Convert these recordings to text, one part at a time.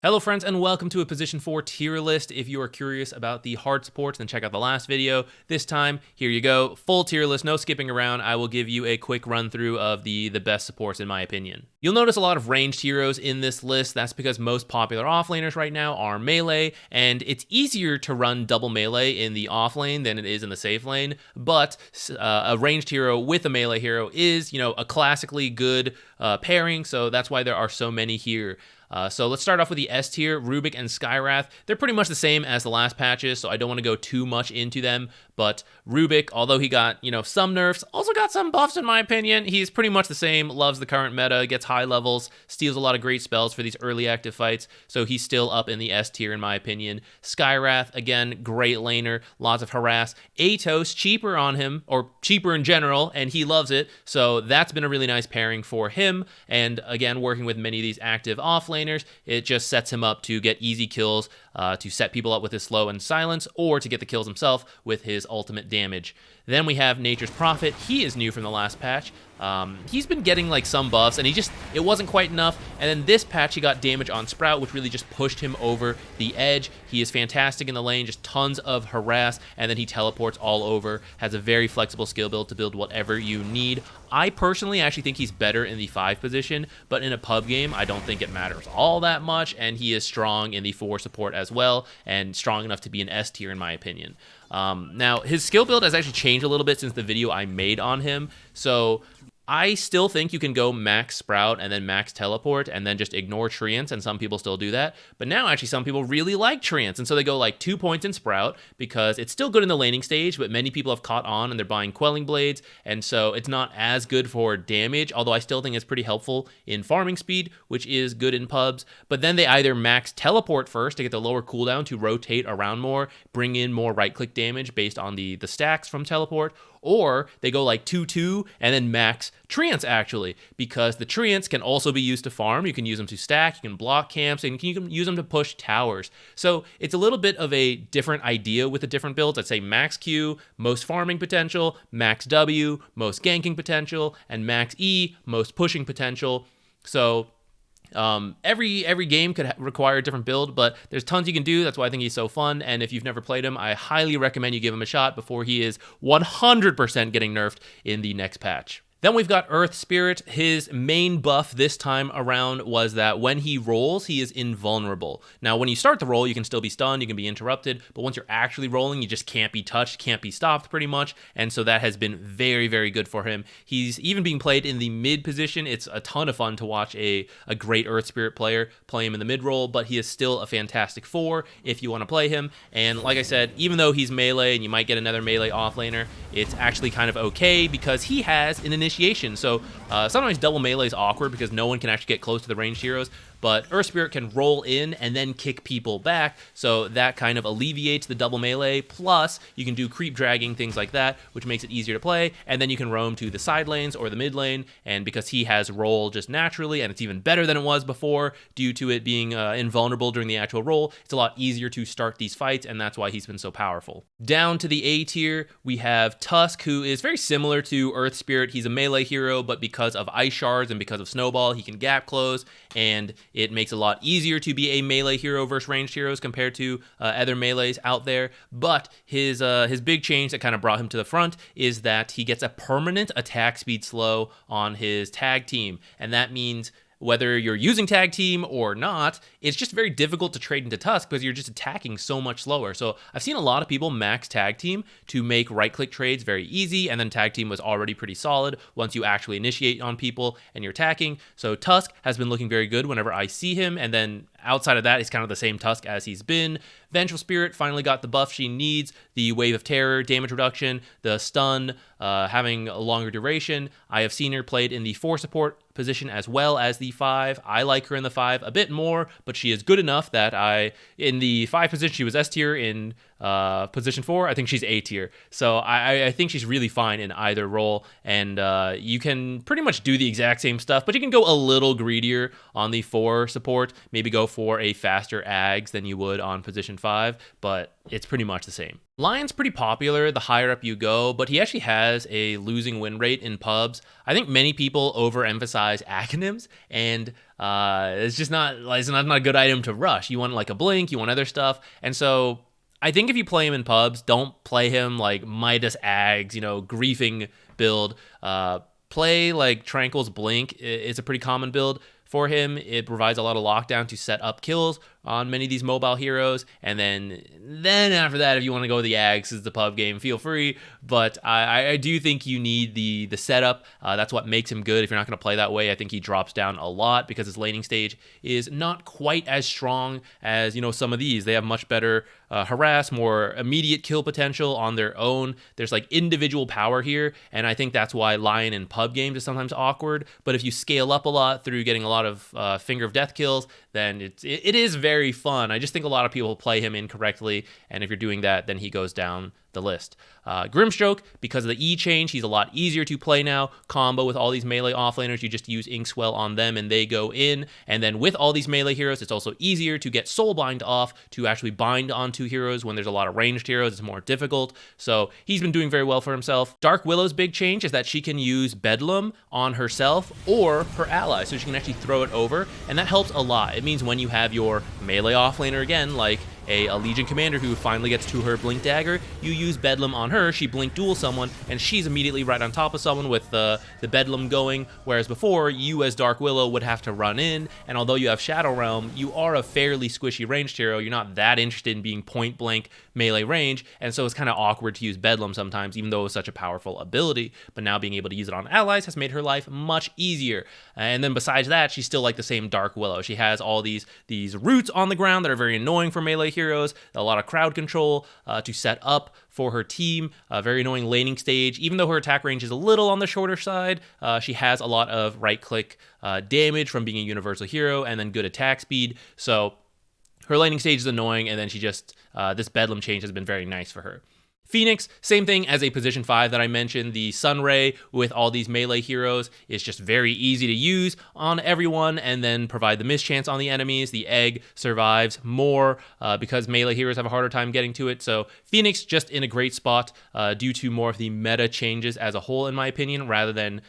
Hello friends and welcome to a position 4 tier list. If you are curious about the hard supports, then check out the last video. This time, here you go, full tier list, no skipping around. I will give you a quick run through of the best supports in my opinion. You'll notice a lot of ranged heroes in this list. That's because most popular offlaners right now are melee, and it's easier to run double melee in the off lane than it is in the safe lane, but a ranged hero with a melee hero is, a classically good pairing, so that's why there are so many here. So let's start off with the S tier, Rubick and Skywrath. They're pretty much the same as the last patches, so I don't want to go too much into them. But Rubick, although he got, some nerfs, also got some buffs in my opinion. He's pretty much the same, loves the current meta, gets high levels, steals a lot of great spells for these early active fights, so he's still up in the S tier in my opinion. Skywrath, again, great laner, lots of harass. Atos, cheaper on him, or cheaper in general, and he loves it, so that's been a really nice pairing for him. And again, working with many of these active offlaners, it just sets him up to get easy kills, to set people up with his slow and silence, or to get the kills himself with his ultimate damage. Then we have Nature's Prophet. He is new from the last patch. He's been getting like some buffs, and it wasn't quite enough. And then this patch, he got damage on Sprout, which really just pushed him over the edge. He is fantastic in the lane, just tons of harass, and then he teleports all over, has a very flexible skill build to build whatever you need. I personally actually think he's better in the 5 position, but in a pub game, I don't think it matters all that much, and he is strong in the 4 support as well, and strong enough to be an S tier in my opinion. Now, his skill build has actually changed a little bit since the video I made on him, so I still think you can go max Sprout and then max Teleport and then just ignore Treants, and some people still do that. But now actually some people really like Treants, and so they go like 2 points in Sprout because it's still good in the laning stage, but many people have caught on and they're buying Quelling Blades, and so it's not as good for damage, although I still think it's pretty helpful in farming speed, which is good in pubs. But then they either max Teleport first to get the lower cooldown to rotate around more, bring in more right-click damage based on the stacks from Teleport, or they go like 2-2 and then max Treants actually, because the Treants can also be used to farm. You can use them to stack, you can block camps, and you can use them to push towers. So it's a little bit of a different idea with the different builds. I'd say max Q, most farming potential, max W, most ganking potential, and max E, most pushing potential. So every game could require a different build, but there's tons you can do. That's why I think he's so fun, and if you've never played him, I highly recommend you give him a shot before he is 100% getting nerfed in the next patch. Then we've got Earth Spirit. His main buff this time around was that when he rolls, he is invulnerable. Now, when you start the roll, you can still be stunned, you can be interrupted, but once you're actually rolling, you just can't be touched, can't be stopped pretty much, and so that has been very, very good for him. He's even being played in the mid position. It's a ton of fun to watch a great Earth Spirit player play him in the mid role, but he is still a fantastic 4 if you want to play him. And like I said, even though he's melee and you might get another melee offlaner, it's actually kind of okay because he has an initiation. So sometimes double melee is awkward because no one can actually get close to the ranged heroes, but Earth Spirit can roll in and then kick people back, so that kind of alleviates the double melee, plus you can do creep dragging, things like that, which makes it easier to play, and then you can roam to the side lanes or the mid lane, and because he has roll just naturally, and it's even better than it was before due to it being invulnerable during the actual roll, it's a lot easier to start these fights, and that's why he's been so powerful. Down to the A tier, we have Tusk, who is very similar to Earth Spirit. He's a melee hero, but because of Ice Shards and because of Snowball, he can gap close, and it makes it a lot easier to be a melee hero versus ranged heroes compared to other melees out there. But his big change that kind of brought him to the front is that he gets a permanent attack speed slow on his tag team, and that means whether you're using tag team or not, it's just very difficult to trade into Tusk because you're just attacking so much slower. So I've seen a lot of people max tag team to make right-click trades very easy, and then tag team was already pretty solid once you actually initiate on people and you're attacking. So Tusk has been looking very good whenever I see him, and then outside of that, he's kind of the same Tusk as he's been. Vengeful Spirit finally got the buff she needs, the Wave of Terror, damage reduction, the stun, having a longer duration. I have seen her played in the 4 support position as well as the 5. I like her in the 5 a bit more, but she is good enough that in the 5 position, she was S tier. In position 4, I think she's A tier. So I think she's really fine in either role, and you can pretty much do the exact same stuff, but you can go a little greedier on the 4 support, maybe go for a faster Ags than you would on position 5, but it's pretty much the same. Lion's pretty popular the higher up you go, but he actually has a losing win rate in pubs. I think many people overemphasize acronyms, and it's just not a good item to rush. You want like a blink, you want other stuff, and so I think if you play him in pubs, don't play him like Midas Ags, griefing build. Play like Tranquil's Blink. It's a pretty common build for him. It provides a lot of lockdown to set up kills on many of these mobile heroes, and then after that, if you want to go with the Ags, is the pub game, feel free. But I do think you need the setup. That's what makes him good. If you're not going to play that way, I think he drops down a lot because his laning stage is not quite as strong as some of these. They have much better harass, more immediate kill potential on their own. There's like individual power here, and I think that's why Lion in pub games is sometimes awkward. But if you scale up a lot through getting a lot of finger of death kills, then it is very fun. I just think a lot of people play him incorrectly, and if you're doing that, then he goes down the list. Grimstroke, because of the E change, he's a lot easier to play now. Combo with all these melee offlaners, you just use Inkswell on them and they go in. And then with all these melee heroes, it's also easier to get Soulbind off to actually bind onto heroes. When there's a lot of ranged heroes, it's more difficult. So he's been doing very well for himself. Dark Willow's big change is that she can use Bedlam on herself or her ally, so she can actually throw it over, and that helps a lot. It means when you have your melee offlaner again, like a Legion commander who finally gets to her Blink Dagger, you use Bedlam on her, she Blink Duel someone, and she's immediately right on top of someone with the Bedlam going, whereas before, you as Dark Willow would have to run in, and although you have Shadow Realm, you are a fairly squishy ranged hero, you're not that interested in being point blank melee range, and so it's kind of awkward to use Bedlam sometimes, even though it's such a powerful ability, but now being able to use it on allies has made her life much easier. And then besides that, she's still like the same Dark Willow. She has all these roots on the ground that are very annoying for melee heroes, a lot of crowd control to set up for her team, a very annoying laning stage. Even though her attack range is a little on the shorter side, she has a lot of right-click damage from being a universal hero, and then good attack speed. So her laning stage is annoying, and then she just, this Bedlam change has been very nice for her. Phoenix, same thing as a position 5 that I mentioned. The Sunray with all these melee heroes is just very easy to use on everyone and then provide the mischance on the enemies. The Egg survives more because melee heroes have a harder time getting to it. So Phoenix just in a great spot due to more of the meta changes as a whole, in my opinion, rather than,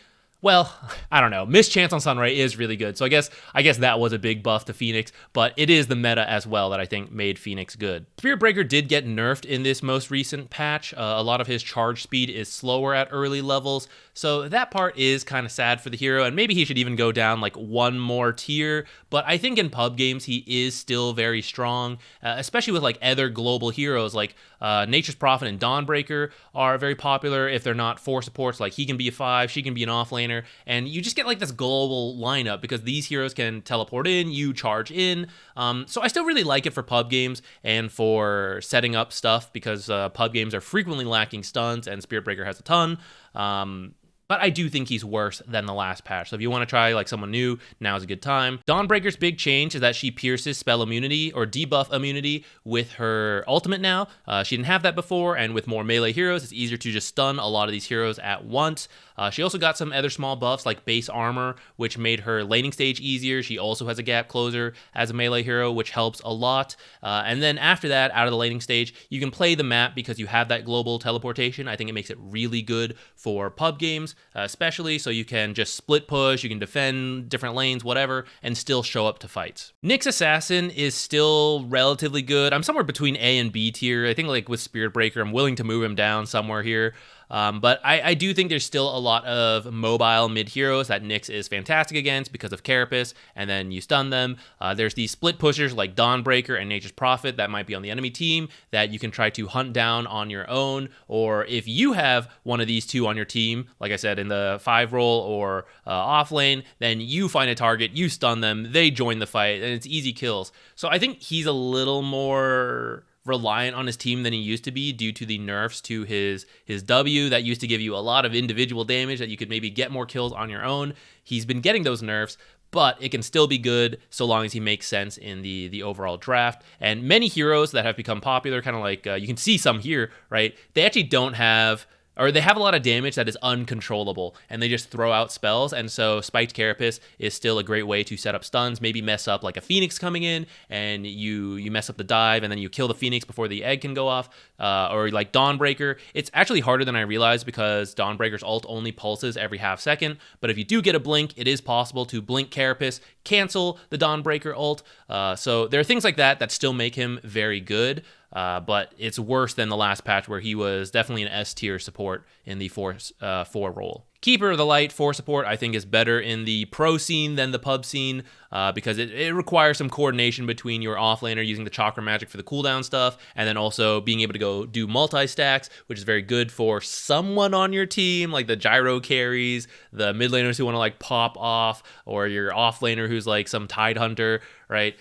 well, I don't know. Mischance on Sunray is really good. So I guess that was a big buff to Phoenix, but it is the meta as well that I think made Phoenix good. Spirit Breaker did get nerfed in this most recent patch. A lot of his charge speed is slower at early levels, so that part is kind of sad for the hero, and maybe he should even go down like one more tier, but I think in pub games he is still very strong, especially with like other global heroes like Nature's Prophet and Dawnbreaker are very popular. If they're not 4 supports, like he can be a 5, she can be an offlaner, and you just get like this global lineup because these heroes can teleport in, you charge in. So I still really like it for pub games and for setting up stuff because pub games are frequently lacking stuns and Spirit Breaker has a ton. But I do think he's worse than the last patch. So if you want to try like someone new, now's a good time. Dawnbreaker's big change is that she pierces spell immunity or debuff immunity with her ultimate now. She didn't have that before, and with more melee heroes, it's easier to just stun a lot of these heroes at once. She also got some other small buffs like base armor, which made her laning stage easier. She also has a gap closer as a melee hero, which helps a lot. And then after that, out of the laning stage, you can play the map because you have that global teleportation. I think it makes it really good for pub games, especially, so you can just split push, you can defend different lanes, whatever, and still show up to fights. Nyx Assassin is still relatively good. I'm somewhere between A and B tier. I think like with Spirit Breaker, I'm willing to move him down somewhere here. But I do think there's still a lot of mobile mid heroes that Nyx is fantastic against because of Carapace, and then you stun them. There's these split pushers like Dawnbreaker and Nature's Prophet that might be on the enemy team that you can try to hunt down on your own, or if you have one of these two on your team, like I said, in the 5 role or off lane, then you find a target, you stun them, they join the fight, and it's easy kills. So I think he's a little more reliant on his team than he used to be due to the nerfs to his W that used to give you a lot of individual damage that you could maybe get more kills on your own. He's been getting those nerfs, but it can still be good so long as he makes sense in the overall draft. And many heroes that have become popular, kind of like you can see some here, right? They actually don't have, or they have a lot of damage that is uncontrollable, and they just throw out spells. And so Spiked Carapace is still a great way to set up stuns, maybe mess up like a Phoenix coming in, and you mess up the dive, and then you kill the Phoenix before the egg can go off, or like Dawnbreaker. It's actually harder than I realized because Dawnbreaker's ult only pulses every half second, but if you do get a blink, it is possible to blink Carapace, cancel the Dawnbreaker ult. So there are things like that that still make him very good. But it's worse than the last patch where he was definitely an S tier support in the 4 role. Keeper of the Light 4 support I think is better in the pro scene than the pub scene because it requires some coordination between your offlaner using the chakra magic for the cooldown stuff and then also being able to go do multi-stacks, which is very good for someone on your team, like the gyro carries, the mid laners who want to like pop off, or your offlaner who's like some Tide Hunter, right?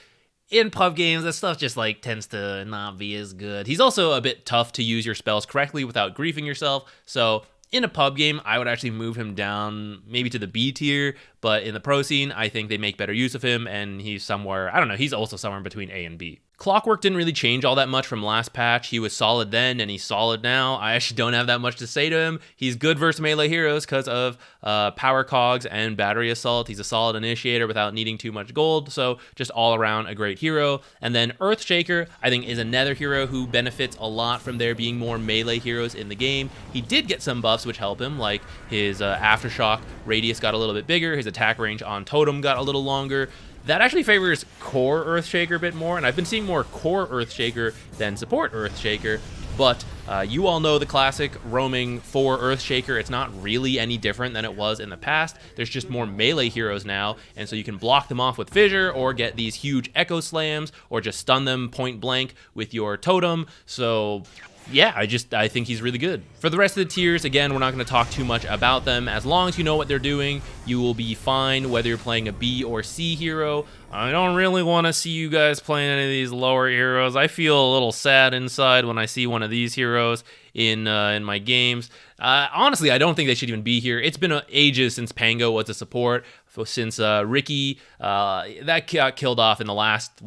In pub games, that stuff just like tends to not be as good. He's also a bit tough to use your spells correctly without griefing yourself. So in a pub game, I would actually move him down maybe to the B tier, but in the pro scene, I think they make better use of him, and he's somewhere, I don't know, he's also somewhere between A and B. Clockwork didn't really change all that much from last patch. He was solid then, and he's solid now. I actually don't have that much to say to him. He's good versus melee heroes because of power cogs and battery assault. He's a solid initiator without needing too much gold, so just all around a great hero. And then Earthshaker, I think, is another hero who benefits a lot from there being more melee heroes in the game. He did get some buffs which help him, like his Aftershock radius got a little bit bigger, his attack range on Totem got a little longer. That actually favors core Earthshaker a bit more, and I've been seeing more core Earthshaker than support Earthshaker, but you all know the classic roaming for Earthshaker. It's not really any different than it was in the past. There's just more melee heroes now, and so you can block them off with Fissure, or get these huge Echo Slams, or just stun them point blank with your Totem. So yeah, I think he's really good. For the rest of the tiers, again, we're not going to talk too much about them. As long as you know what they're doing, you will be fine whether you're playing a B or C hero. I don't really want to see you guys playing any of these lower heroes. I feel a little sad inside when I see one of these heroes in my games. Honestly, I don't think they should even be here. It's been ages since Pango was a support, since Ricky that got killed off in the last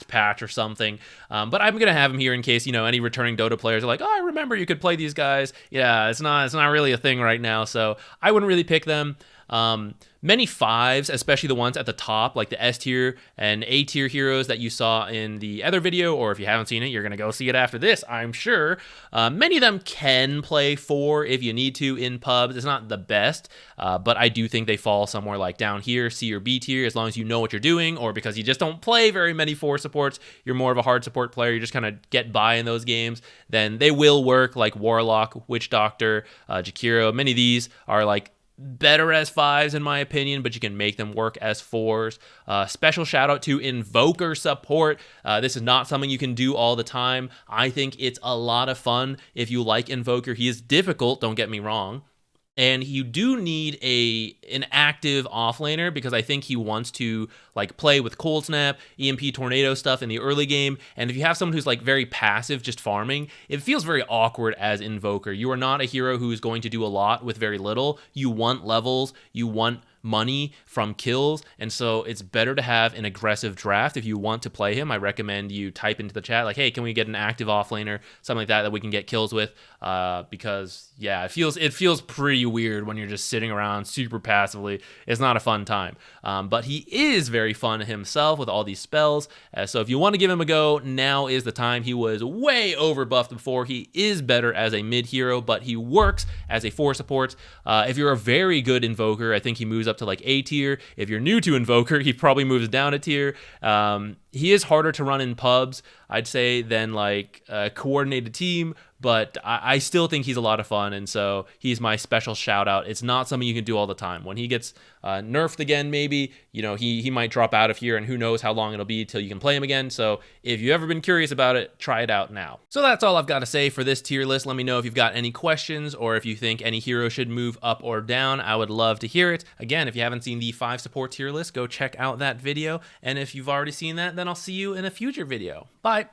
patch or something. But I'm gonna have him here in case any returning Dota players are like, oh, I remember you could play these guys. Yeah, it's not really a thing right now, so I wouldn't really pick them. Many 5s, especially the ones at the top, like the S tier and A tier heroes that you saw in the other video, or if you haven't seen it, you're going to go see it after this, I'm sure. Many of them can play 4 if you need to in pubs. It's not the best, but I do think they fall somewhere like down here, C or B tier, as long as you know what you're doing, or because you just don't play very many 4 supports, you're more of a hard support player, you just kind of get by in those games, then they will work, like Warlock, Witch Doctor, Jakiro. Many of these are like better as 5s in my opinion, but you can make them work as 4s. Special shout out to Invoker support. This is not something you can do all the time. I think it's a lot of fun if you like Invoker. He is difficult, don't get me wrong. And you do need an active offlaner because I think he wants to like play with Cold Snap, EMP Tornado stuff in the early game. And if you have someone who's like very passive, just farming, it feels very awkward as Invoker. You are not a hero who is going to do a lot with very little. You want levels, you want money from kills, and so it's better to have an aggressive draft. If you want to play him, I recommend you type into the chat like, hey, can we get an active offlaner, something like that we can get kills with, because yeah, it feels pretty weird when you're just sitting around super passively. It's not a fun time, but he is very fun himself with all these spells, so if you want to give him a go, now is the time. He was way overbuffed before. He is better as a mid hero, but he works as a 4 support. If you're a very good Invoker, I think he moves up to like A tier. If you're new to Invoker, he probably moves down a tier. He is harder to run in pubs, I'd say, than like a coordinated team, but I still think he's a lot of fun, and so he's my special shout out. It's not something you can do all the time. When he gets nerfed again, maybe, he might drop out of here, and who knows how long it'll be till you can play him again. So if you've ever been curious about it, try it out now. So that's all I've got to say for this tier list. Let me know if you've got any questions, or if you think any hero should move up or down. I would love to hear it. Again, if you haven't seen the 5 support tier list, go check out that video, and if you've already seen that, then I'll see you in a future video. Bye!